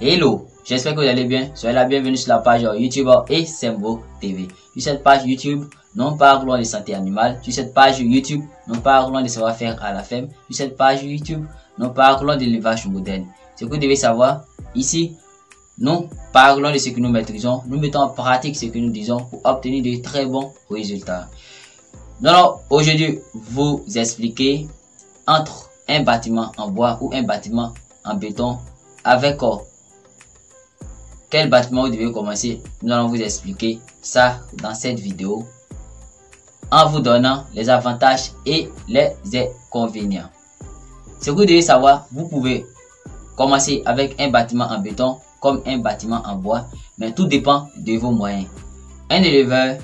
Hello, j'espère que vous allez bien. Soyez la bienvenue sur la page YouTube et Sembo TV. Sur cette page YouTube, nous parlons de santé animale. Sur cette page YouTube, nous parlons de savoir-faire à la ferme. Sur cette page YouTube, nous parlons de l'élevage moderne. Ce que vous devez savoir, ici, nous parlons de ce que nous maîtrisons. Nous mettons en pratique ce que nous disons pour obtenir de très bons résultats. Alors, aujourd'hui, vous expliquer entre un bâtiment en bois ou un bâtiment en béton avec quel bâtiment vous devez commencer. Nous allons vous expliquer ça dans cette vidéo en vous donnant les avantages et les inconvénients. Ce que vous devez savoir, vous pouvez commencer avec un bâtiment en béton comme un bâtiment en bois, mais tout dépend de vos moyens. Un éleveur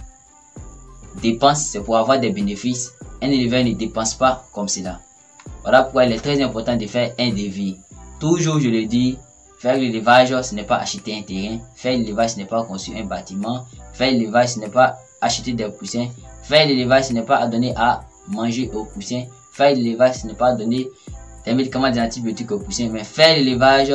dépense, c'est pour avoir des bénéfices. Un éleveur ne dépense pas comme cela. Voilà pourquoi il est très important de faire un devis. Toujours, je le dis, faire l'élevage, ce n'est pas acheter un terrain. Faire l'élevage, ce n'est pas construire un bâtiment. Faire l'élevage, ce n'est pas acheter des poussins. Faire l'élevage, ce n'est pas donner à manger aux poussins. Faire l'élevage, ce n'est pas donner des médicaments, des antibiotiques aux poussins. Mais faire l'élevage,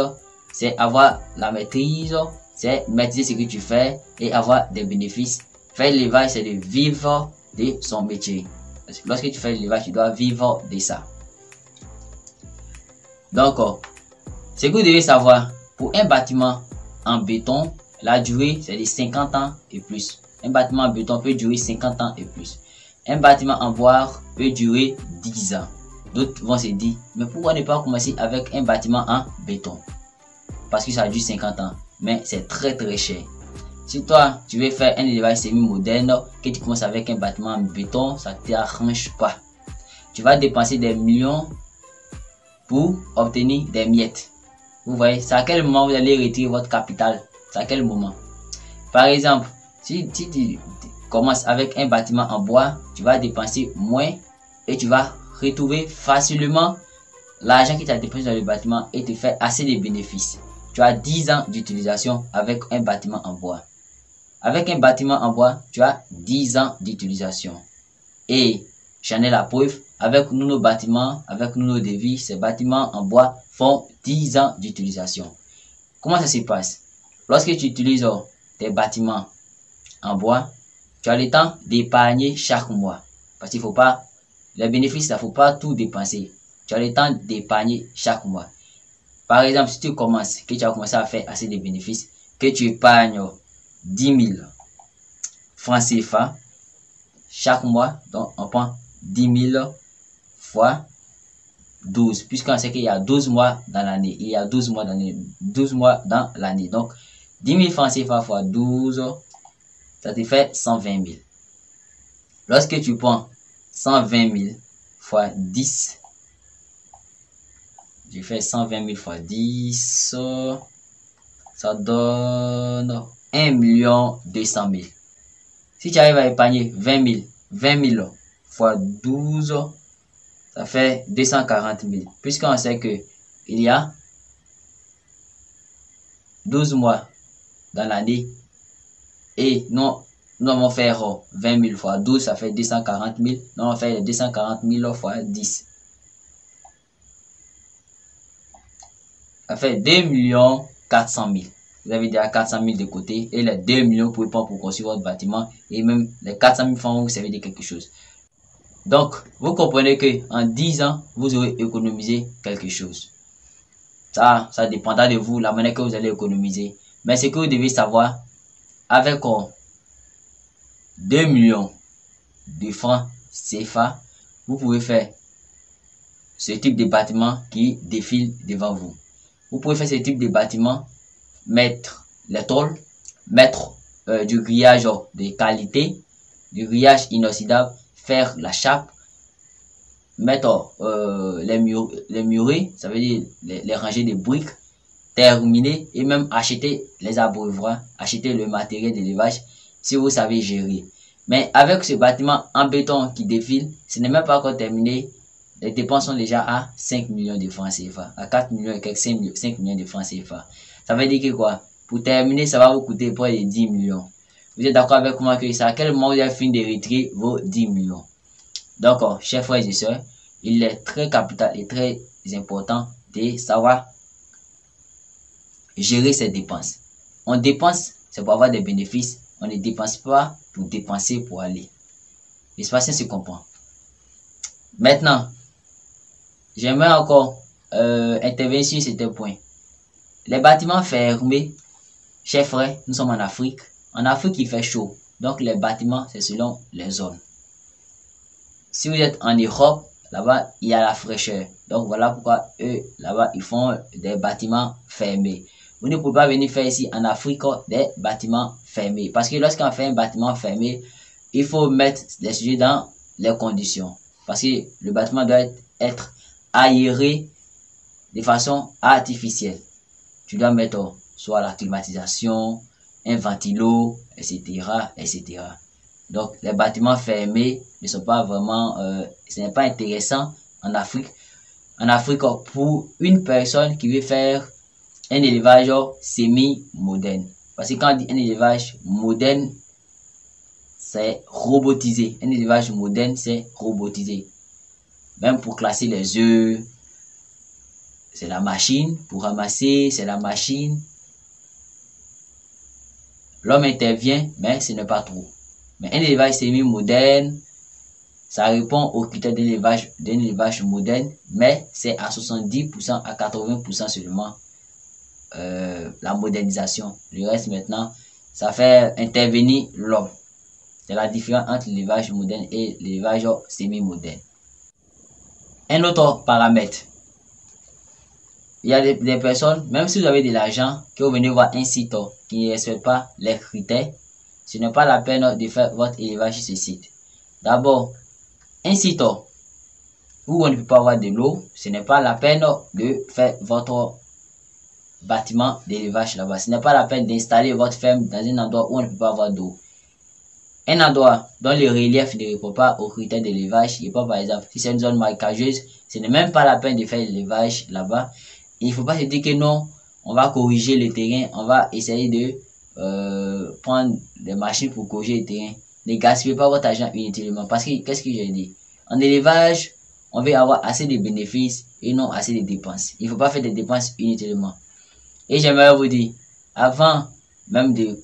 c'est avoir la maîtrise, c'est maîtriser ce que tu fais et avoir des bénéfices. Faire l'élevage, c'est de vivre de son métier. Parce que lorsque tu fais l'élevage, tu dois vivre de ça. Donc, ce que vous devez savoir, pour un bâtiment en béton, la durée c'est de 50 ans et plus. Un bâtiment en béton peut durer 50 ans et plus. Un bâtiment en bois peut durer 10 ans. D'autres vont se dire, mais pourquoi ne pas commencer avec un bâtiment en béton? Parce que ça dure 50 ans, mais c'est très cher. Si toi, tu veux faire un élevage semi-moderne, que tu commences avec un bâtiment en béton, ça ne t'arrange pas. Tu vas dépenser des millions pour obtenir des miettes. Vous voyez, c'est à quel moment vous allez retirer votre capital? C'est à quel moment? Par exemple, si tu commences avec un bâtiment en bois, tu vas dépenser moins et tu vas retrouver facilement l'argent que tu as dépensé dans le bâtiment et te faire assez de bénéfices. Tu as 10 ans d'utilisation avec un bâtiment en bois. Avec un bâtiment en bois, tu as 10 ans d'utilisation. Et j'en ai la preuve, avec nous nos bâtiments, avec nous nos devis, ces bâtiments en bois font 10 ans d'utilisation. Comment ça se passe? Lorsque tu utilises tes bâtiments en bois, tu as le temps d'épargner chaque mois. Parce qu'il faut pas, les bénéfices, il ne faut pas tout dépenser. Tu as le temps d'épargner chaque mois. Par exemple, si tu commences, que tu as commencé à faire assez de bénéfices, que tu épargnes 10 000 francs CFA chaque mois, donc on prend 10 000 fois 12, puisqu'on sait qu'il y a 12 mois dans l'année. Il y a 12 mois dans l'année. Donc, 10 000 francs CFA fois 12, ça te fait 120 000. Lorsque tu prends 120 000 fois 10, je fais 120 000 fois 10, ça donne 1 200 000. Si tu arrives à épargner 20 000 fois 12, ça fait 240 000. Puisqu'on sait que il y a 12 mois dans l'année et nous allons faire 20 000 fois 12, ça fait 240 000. Nous allons faire 240 000 fois 10. Ça fait 2 400 000. Vous avez déjà 400 000 de côté et les 2 millions vous pouvez prendre pour construire votre bâtiment et même les 400 000 francs vous servez de quelque chose. Donc, vous comprenez que en 10 ans, vous aurez économisé quelque chose. Ça dépendra de vous, la manière que vous allez économiser. Mais ce que vous devez savoir, avec 2 millions de francs CFA, vous pouvez faire ce type de bâtiment qui défile devant vous. Vous pouvez faire ce type de bâtiment, mettre les tôles, mettre du grillage de qualité, du grillage inoxydable, faire la chape, mettre les murets, ça veut dire les rangées de briques, terminer et même acheter les abreuvoirs, acheter le matériel d'élevage si vous savez gérer. Mais avec ce bâtiment en béton qui défile, ce n'est même pas encore terminé. Les dépenses sont déjà à 5 millions de francs CFA, à 4 millions et quelques 5 millions de francs CFA. Ça veut dire que quoi? Pour terminer, ça va vous coûter près de 10 millions. Vous êtes d'accord avec moi que c'est à quel moment vous avez fini de retirer vos 10 millions? Donc, chers frères et sœurs, il est très capital et très important de savoir gérer ses dépenses. On dépense, c'est pour avoir des bénéfices. On ne dépense pas pour dépenser pour aller. L'espace se comprend. Maintenant, j'aimerais encore intervenir sur certains points. Les bâtiments fermés, chers frères, nous sommes en Afrique. En Afrique, il fait chaud. Donc, les bâtiments, c'est selon les zones. Si vous êtes en Europe, là-bas, il y a la fraîcheur. Donc, voilà pourquoi eux, là-bas, ils font des bâtiments fermés. Vous ne pouvez pas venir faire ici en Afrique des bâtiments fermés. Parce que lorsqu'on fait un bâtiment fermé, il faut mettre les sujets dans les conditions. Parce que le bâtiment doit être aéré de façon artificielle. Tu dois mettre soit la climatisation, un ventilo, etc., etc. Donc, les bâtiments fermés ne sont pas vraiment, ce n'est pas intéressant en Afrique. En Afrique, pour une personne qui veut faire un élevage semi-moderne. Parce que quand on dit un élevage moderne, c'est robotisé. Un élevage moderne, c'est robotisé. Même pour classer les œufs, c'est la machine. Pour ramasser, c'est la machine. L'homme intervient, mais ce n'est pas trop. Mais un élevage semi-moderne, ça répond aux critères d'un élevage moderne, mais c'est à 70% à 80% seulement la modernisation. Le reste maintenant, ça fait intervenir l'homme. C'est la différence entre l'élevage moderne et l'élevage semi-moderne. Un autre paramètre. Il y a des personnes, même si vous avez de l'argent, que vous venez voir un site qui ne respecte pas les critères, ce n'est pas la peine de faire votre élevage sur ce site. D'abord, un site où on ne peut pas avoir de l'eau, ce n'est pas la peine de faire votre bâtiment d'élevage là-bas. Ce n'est pas la peine d'installer votre ferme dans un endroit où on ne peut pas avoir d'eau. Un endroit dont le relief ne répond pas aux critères d'élevage, il pas par exemple, si c'est une zone marécageuse, ce n'est même pas la peine de faire l'élevage là-bas. Il ne faut pas se dire que non, on va corriger le terrain, on va essayer de prendre des machines pour corriger le terrain. Ne gaspillez pas votre argent inutilement. Parce que, qu'est-ce que j'ai dit? En élevage, on veut avoir assez de bénéfices et non assez de dépenses. Il ne faut pas faire des dépenses inutilement. Et j'aimerais vous dire, avant même de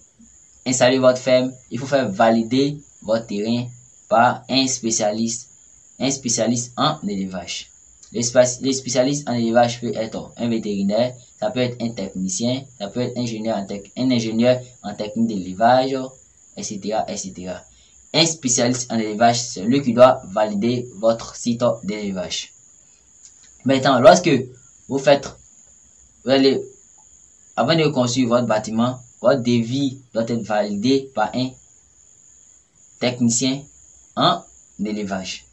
installer votre ferme, il faut faire valider votre terrain par un spécialiste en élevage. Les spécialistes en élevage peut être un vétérinaire, ça peut être un technicien, ça peut être un ingénieur en technique d'élevage, etc., etc. Un spécialiste en élevage, c'est lui qui doit valider votre site d'élevage. Maintenant, lorsque vous allez, avant de construire votre bâtiment, votre devis doit être validé par un technicien en élevage.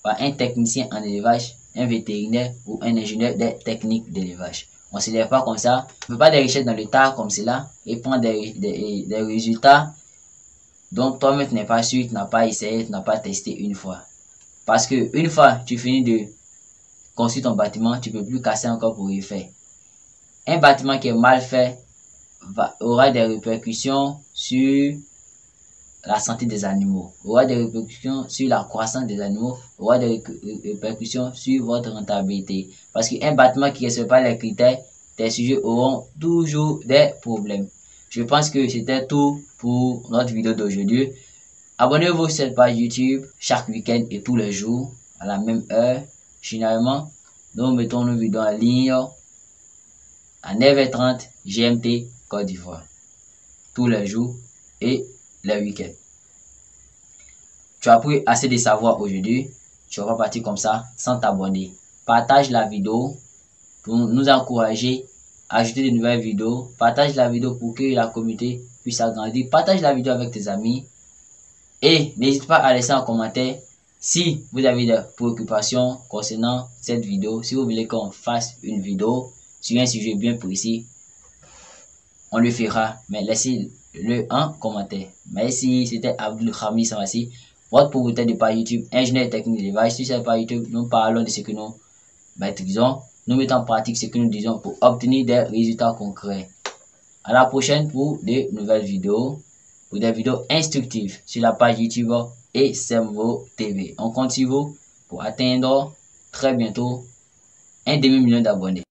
Par un technicien en élevage, un vétérinaire ou un ingénieur des techniques d'élevage. On ne se lève pas comme ça, on ne fait pas des recherches dans le tas comme cela et prendre des résultats dont toi-même tu n'es pas sûr, tu n'as pas essayé, tu n'as pas testé une fois. Parce que une fois tu finis de construire ton bâtiment, tu ne peux plus casser encore pour refaire. Un bâtiment qui est mal fait aura des répercussions sur la santé des animaux, aura des répercussions sur la croissance des animaux, aura des répercussions sur votre rentabilité. Parce qu'un bâtiment qui ne respecte pas les critères, tes sujets auront toujours des problèmes. Je pense que c'était tout pour notre vidéo d'aujourd'hui. Abonnez-vous sur cette page YouTube chaque week-end et tous les jours à la même heure. Généralement, nous mettons nos vidéos en ligne à 9h30 GMT Côte d'Ivoire. Tous les jours et les week-ends. Tu as pris assez de savoir aujourd'hui. Tu vas partir comme ça sans t'abonner. Partage la vidéo pour nous encourager à ajouter de nouvelles vidéos. Partage la vidéo pour que la communauté puisse agrandir. Partage la vidéo avec tes amis. Et n'hésite pas à laisser un commentaire si vous avez des préoccupations concernant cette vidéo. Si vous voulez qu'on fasse une vidéo sur un sujet bien précis, on le fera. Mais laissez-le en commentaire. Merci, c'était Abdul Hamid Samasi, votre propriétaire de page YouTube, ingénieur technique d'élevage. Sur cette page YouTube, nous parlons de ce que nous maîtrisons. Nous mettons en pratique ce que nous disons pour obtenir des résultats concrets. À la prochaine pour de nouvelles vidéos, pour des vidéos instructives sur la page YouTube et Semvo TV. On compte sur vous pour atteindre très bientôt 1,5 million d'abonnés.